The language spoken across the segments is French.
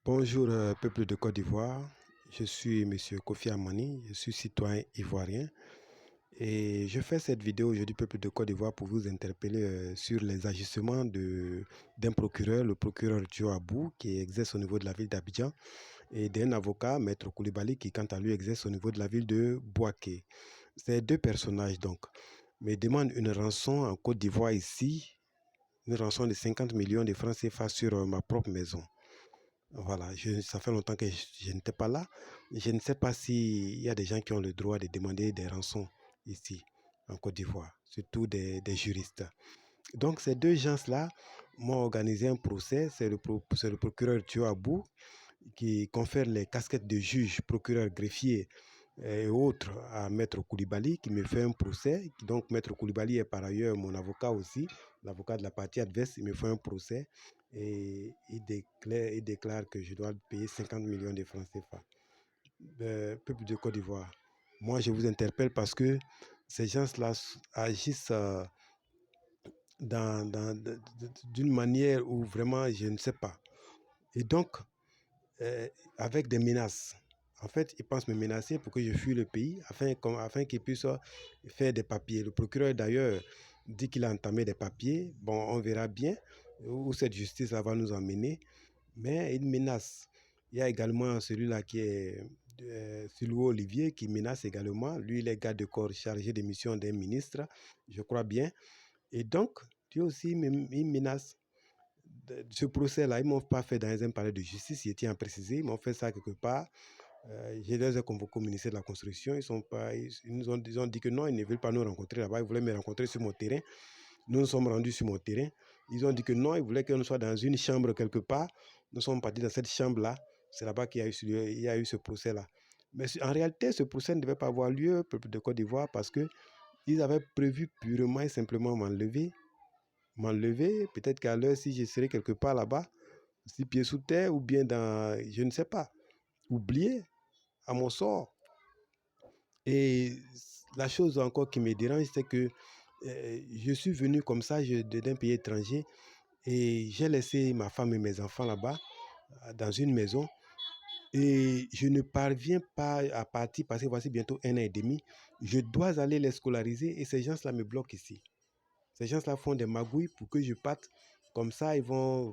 Bonjour, peuple de Côte d'Ivoire. Je suis Monsieur Kofi Amani, je suis citoyen ivoirien et je fais cette vidéo aujourd'hui, peuple de Côte d'Ivoire, pour vous interpeller sur les agissements d'un procureur, le procureur Joe Abou, qui exerce au niveau de la ville d'Abidjan, et d'un avocat, Maître Koulibaly, qui quant à lui exerce au niveau de la ville de Bouaké. Ces deux personnages donc me demandent une rançon en Côte d'Ivoire ici, une rançon de 50 millions de francs CFA sur ma propre maison. Voilà, ça fait longtemps que je n'étais pas là. Je ne sais pas s'il y a des gens qui ont le droit de demander des rançons ici, en Côte d'Ivoire, surtout des juristes. Donc, ces deux gens-là m'ont organisé un procès. C'est le procureur Thio Abou qui confère les casquettes de juge, procureur, greffier et autres à Maître Koulibaly qui me fait un procès. Donc Maître Koulibaly est par ailleurs mon avocat aussi, l'avocat de la partie adverse. Il me fait un procès et il déclare que je dois payer 50 millions de francs CFA. Peuple de Côte d'Ivoire, moi je vous interpelle parce que ces gens-là agissent d'une manière où vraiment je ne sais pas. Et donc, avec des menaces. En fait, ils pensent me menacer pour que je fuis le pays afin qu'ils puissent faire des papiers. Le procureur, d'ailleurs, dit qu'il a entamé des papiers. Bon, on verra bien où cette justice va nous emmener. Mais il menace. Il y a également celui-là qui est Sylvie Olivier qui menace également. Lui, il est garde de corps chargé des missions d'un ministre, je crois bien. Et donc, lui aussi, il menace. Ce procès-là, ils ne m'ont pas fait dans un palais de justice, il tient à préciser, ils m'ont fait ça quelque part. Je les ai convoqués au ministère de la Construction, ils ont dit que non, ils ne veulent pas nous rencontrer là-bas, ils voulaient me rencontrer sur mon terrain. Nous sommes rendus sur mon terrain. Ils ont dit que non, ils voulaient qu'on soit dans une chambre quelque part. Nous sommes partis dans cette chambre-là. C'est là-bas qu'il y a eu ce procès-là. Mais en réalité, ce procès ne devait pas avoir lieu, peuple de Côte d'Ivoire, parce qu'ils avaient prévu purement et simplement m'enlever, peut-être qu'à l'heure, si je serais quelque part là-bas, si pieds sous terre ou bien dans, je ne sais pas, oublié à mon sort. Et la chose encore qui me dérange, c'est que je suis venu comme ça d'un pays étranger et j'ai laissé ma femme et mes enfants là-bas, dans une maison. Et je ne parviens pas à partir parce que voici bientôt 1 an et demi. Je dois aller les scolariser et ces gens-là me bloquent ici. Ces gens-là font des magouilles pour que je parte. Comme ça, ils vont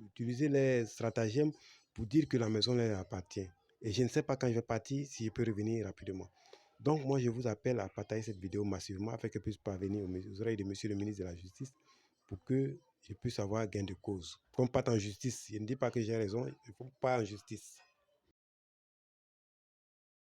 utiliser les stratagèmes pour dire que la maison leur appartient. Et je ne sais pas quand je vais partir, si je peux revenir rapidement. Donc, moi, je vous appelle à partager cette vidéo massivement afin qu'elle puisse parvenir aux oreilles de monsieur le ministre de la Justice pour que je puisse avoir gain de cause. Qu'on parte en justice. Je ne dis pas que j'ai raison, il ne faut pas en justice.